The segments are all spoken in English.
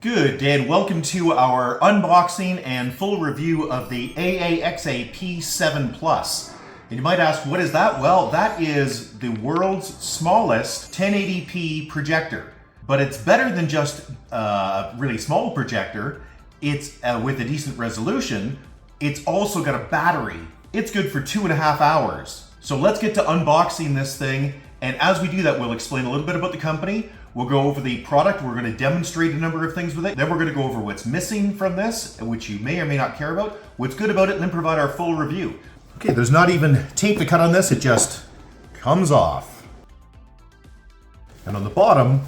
Good day and welcome to our unboxing and full review of the AAXA P7 Plus. And you might ask, what is that? Well, that is the world's smallest 1080p projector. But it's better than just a really small projector. It's with a decent resolution. It's also got a battery. It's good for 2.5 hours. So let's get to unboxing this thing. And as we do that, we'll explain a little bit about the company. We'll go over the product. We're going to demonstrate a number of things with it. Then we're going to go over what's missing from this, which you may or may not care about, what's good about it, and then provide our full review. Okay, there's not even tape to cut on this. It just comes off. And on the bottom,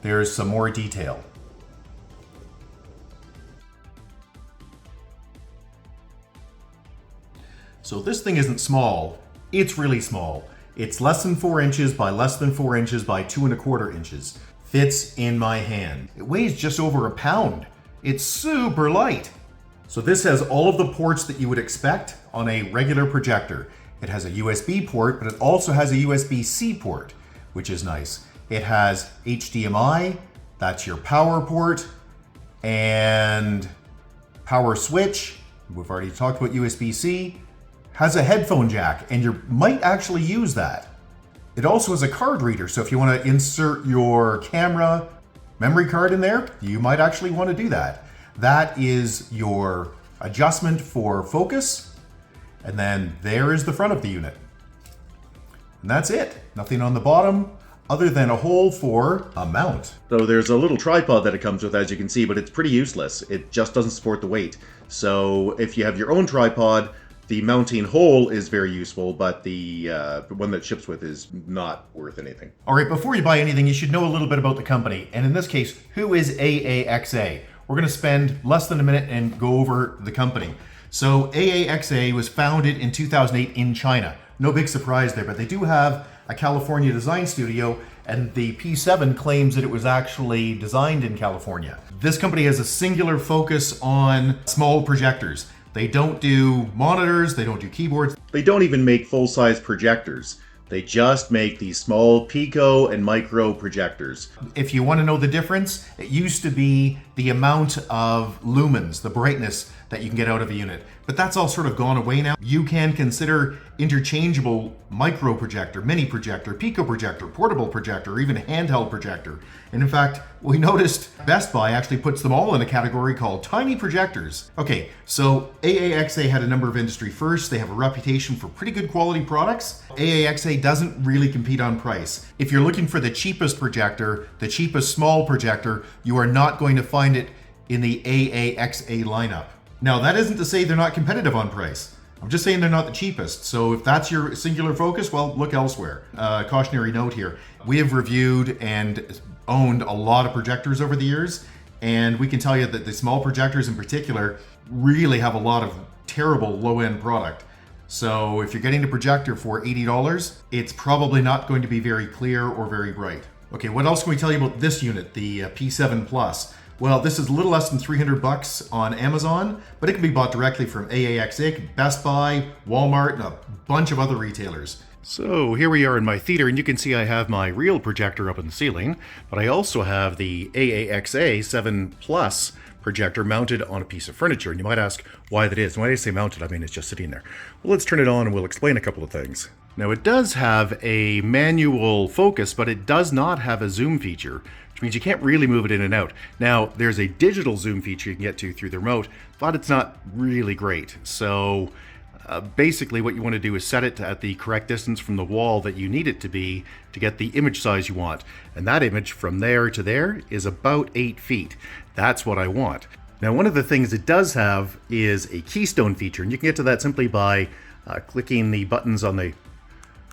there's some more detail. So this thing isn't small. It's really small. It's less than 4 inches by less than 4 inches by 2.25 inches. Fits in my hand. It weighs just over a pound. It's super light. So this has all of the ports that you would expect on a regular projector. It has a USB port, but it also has a USB-C port, which is nice. It has HDMI, that's your power port, and power switch. We've already talked about USB-C. Has a headphone jack, and you might actually use that. It also has a card reader, so if you want to insert your camera memory card in there, you might actually want to do that. That is your adjustment for focus, and then there is the front of the unit. And that's it. Nothing on the bottom other than a hole for a mount. So there's a little tripod that it comes with, as you can see, but it's pretty useless. It just doesn't support the weight. So if you have your own tripod, the mounting hole is very useful, but the one that ships with is not worth anything. All right, before you buy anything, you should know a little bit about the company. And in this case, who is AAXA? We're going to spend less than a minute and go over the company. So AAXA was founded in 2008 in China. No big surprise there, but they do have a California design studio, and the P7 claims that it was actually designed in California. This company has a singular focus on small projectors. They don't do monitors, they don't do keyboards. They don't even make full-size projectors. They just make these small Pico and micro projectors. If you want to know the difference, it used to be the amount of lumens, the brightness that you can get out of a unit. But that's all sort of gone away now. You can consider interchangeable micro projector, mini projector, Pico projector, portable projector, or even handheld projector. And in fact, we noticed Best Buy actually puts them all in a category called tiny projectors. Okay, so AAXA had a number of industry firsts. They have a reputation for pretty good quality products. AAXA doesn't really compete on price. If you're looking for the cheapest projector, the cheapest small projector, you are not going to find it in the AAXA lineup. Now, that isn't to say they're not competitive on price. I'm just saying they're not the cheapest. So if that's your singular focus, well, look elsewhere. Cautionary note here. We have reviewed and owned a lot of projectors over the years, and we can tell you that the small projectors in particular really have a lot of terrible low-end product. So if you're getting a projector for $80, it's probably not going to be very clear or very bright. Okay, what else can we tell you about this unit, the P7 Plus? Well, this is a little less than $300 on Amazon, but it can be bought directly from AAXA, Best Buy, Walmart, and a bunch of other retailers. So here we are in my theater, and you can see I have my real projector up in the ceiling, but I also have the AAXA 7 Plus projector mounted on a piece of furniture. And you might ask why that is. And when I say mounted, I mean it's just sitting there. Well, let's turn it on and we'll explain a couple of things. Now, it does have a manual focus, but it does not have a zoom feature, which means you can't really move it in and out. Now, there's a digital zoom feature you can get to through the remote, but it's not really great. So basically what you want to do is set it at the correct distance from the wall that you need it to be to get the image size you want. And that image from there to there is about 8 feet. That's what I want. Now, one of the things it does have is a Keystone feature, and you can get to that simply by clicking the buttons on the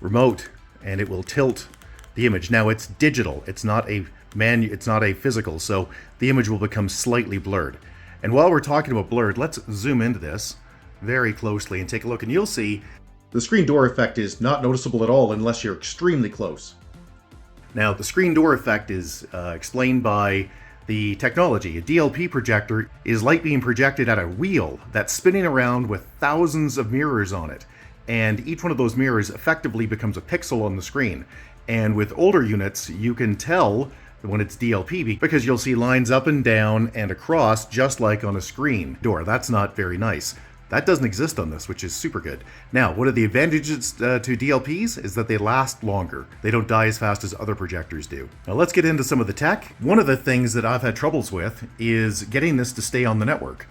remote, and it will tilt the image. Now, it's digital. It's not a physical, so the image will become slightly blurred. And while we're talking about blurred, let's zoom into this very closely and take a look, and you'll see the screen door effect is not noticeable at all unless you're extremely close. Now, the screen door effect is explained by the technology. A DLP projector is light being projected at a wheel that's spinning around with thousands of mirrors on it. And each one of those mirrors effectively becomes a pixel on the screen. And with older units, you can tell when it's DLP, because you'll see lines up and down and across just like on a screen door. That's not very nice. That doesn't exist on this, which is super good. Now, one of the advantages to DLPs is that they last longer. They don't die as fast as other projectors do. Now let's get into some of the tech. One of the things that I've had troubles with is getting this to stay on the network,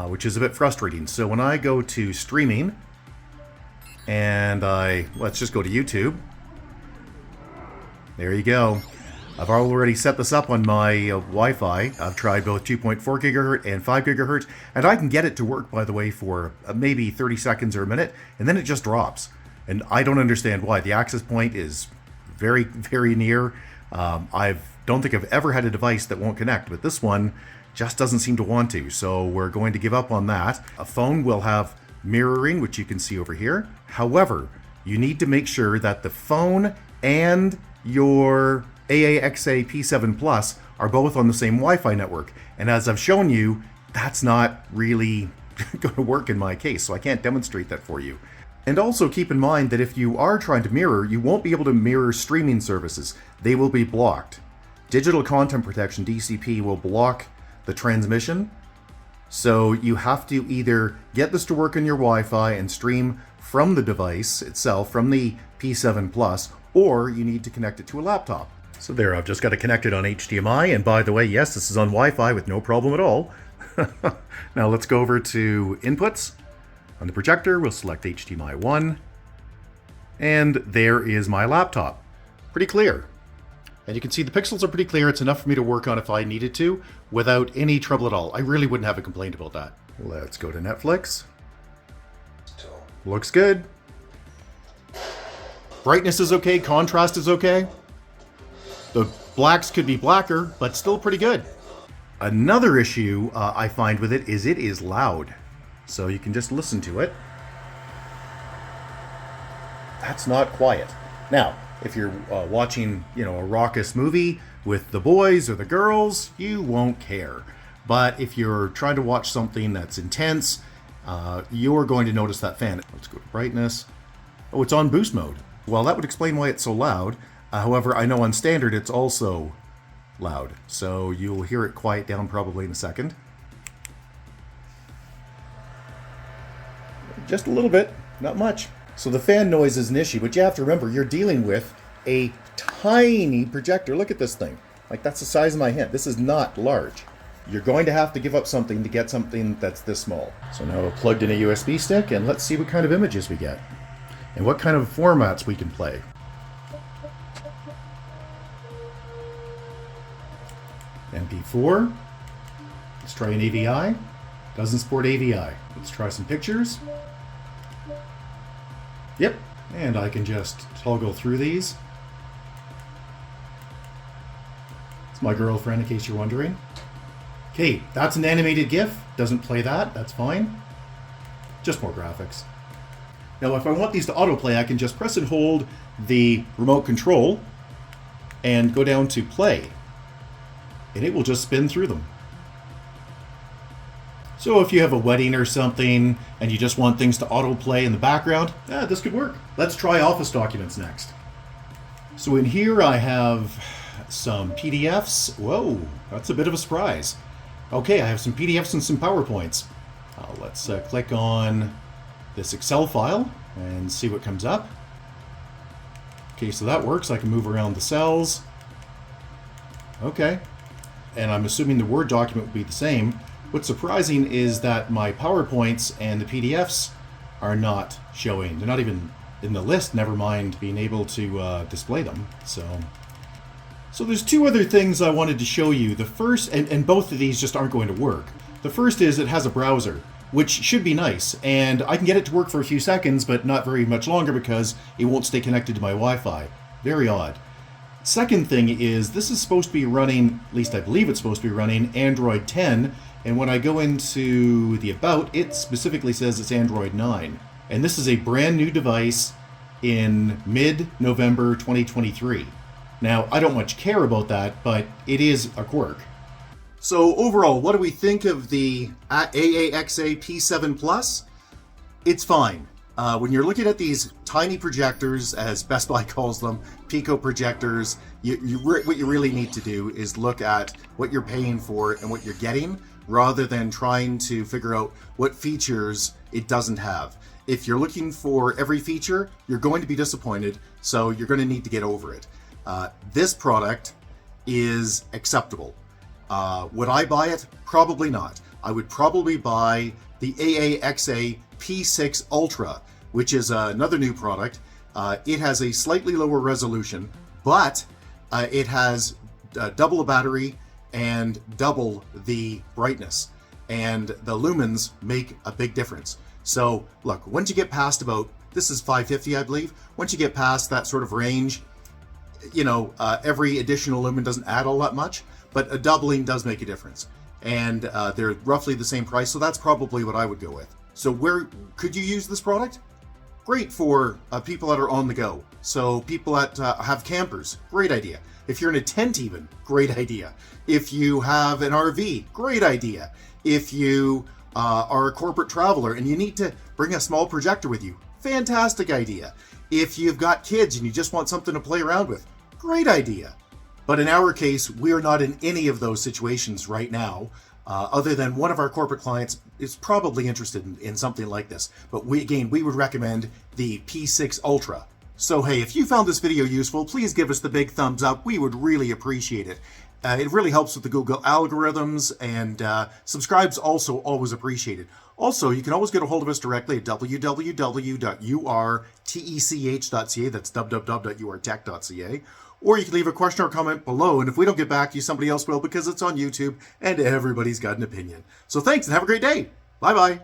which is a bit frustrating. So when I go to streaming, and let's just go to YouTube. There you go. I've already set this up on my Wi-Fi. I've tried both 2.4 gigahertz and 5 gigahertz, and I can get it to work, by the way, for maybe 30 seconds or a minute, and then it just drops. And I don't understand why. The access point is very, very near. I don't think I've ever had a device that won't connect, but this one just doesn't seem to want to, so we're going to give up on that. A phone will have mirroring, which you can see over here. However, you need to make sure that the phone and your AAXA P7 Plus are both on the same Wi-Fi network. And as I've shown you, that's not really going to work in my case, so I can't demonstrate that for you. And also keep in mind that if you are trying to mirror, you won't be able to mirror streaming services. They will be blocked. Digital Content Protection, DCP, will block the transmission. So you have to either get this to work on your Wi-Fi and stream from the device itself, from the P7 Plus, or you need to connect it to a laptop. So there, I've just got to connect it on HDMI, and by the way, yes, this is on Wi-Fi with no problem at all. Now let's go over to Inputs. On the projector, we'll select HDMI 1, and there is my laptop. Pretty clear. And you can see the pixels are pretty clear. It's enough for me to work on if I needed to, without any trouble at all. I really wouldn't have a complaint about that. Let's go to Netflix. Looks good. Brightness is okay, contrast is okay. The blacks could be blacker, but still pretty good. Another issue I find with it is loud. So you can just listen to it. That's not quiet. Now, if you're watching, a raucous movie with the boys or the girls, you won't care. But if you're trying to watch something that's intense, you're going to notice that fan. Let's go to brightness. Oh, it's on boost mode. Well, that would explain why it's so loud. However, I know on standard it's also loud, so you'll hear it quiet down probably in a second. Just a little bit, not much. So the fan noise is an issue, but you have to remember you're dealing with a tiny projector. Look at this thing. Like, that's the size of my hand. This is not large. You're going to have to give up something to get something that's this small. So now I've plugged in a USB stick, and let's see what kind of images we get and what kind of formats we can play. MP4. Let's try an AVI. Doesn't support AVI. Let's try some pictures. Yep, and I can just toggle through these. It's my girlfriend, in case you're wondering. Okay, that's an animated GIF. Doesn't play that, that's fine. Just more graphics. Now, if I want these to autoplay, I can just press and hold the remote control and go down to play, and it will just spin through them. So if you have a wedding or something and you just want things to autoplay in the background, this could work. Let's try Office documents next. So in here I have some PDFs. Whoa, that's a bit of a surprise. Okay, I have some PDFs and some PowerPoints. Let's click on this Excel file and see what comes up. Okay, so that works. I can move around the cells. Okay, and I'm assuming the Word document will be the same. What's surprising is that my PowerPoints and the PDFs are not showing. They're not even in the list, never mind being able to display them. So there's two other things I wanted to show you. The first, and both of these just aren't going to work. The first is it has a browser, which should be nice, and I can get it to work for a few seconds, but not very much longer because it won't stay connected to my Wi-Fi. Very odd. Second thing is this is supposed to be running, at least I believe it's supposed to be running, Android 10, and when I go into the About, it specifically says it's Android 9. And this is a brand new device in mid-November 2023. Now, I don't much care about that, but it is a quirk. So overall, what do we think of the AAXA P7 Plus? It's fine. When you're looking at these tiny projectors, as Best Buy calls them, Pico projectors, what you really need to do is look at what you're paying for and what you're getting, rather than trying to figure out what features it doesn't have. If you're looking for every feature, you're going to be disappointed, so you're going to need to get over it. This product is acceptable. Would I buy it? Probably not. I would probably buy the AAXA P6 Ultra, which is another new product. It has a slightly lower resolution, but it has double the battery and double the brightness, and the lumens make a big difference. So look, once you get past about, this is 550 I believe, once you get past that sort of range, you know, every additional lumen doesn't add all that much, but a doubling does make a difference. And they're roughly the same price, so that's probably what I would go with. So where could you use this product? Great for people that are on the go. So people that have campers, great idea. If you're in a tent even, great idea. If you have an RV, great idea. If you are a corporate traveler and you need to bring a small projector with you, fantastic idea. If you've got kids and you just want something to play around with, great idea. But in our case, we are not in any of those situations right now, other than one of our corporate clients is probably interested in something like this. But we would recommend the P6 Ultra. So hey, if you found this video useful, please give us the big thumbs up. We would really appreciate it. It really helps with the Google algorithms, and subscribe's also always appreciated. Also, you can always get a hold of us directly at www.urtech.ca, that's www.urtech.ca, or you can leave a question or comment below, and if we don't get back to you, somebody else will, because it's on YouTube, and everybody's got an opinion. So thanks, and have a great day. Bye-bye.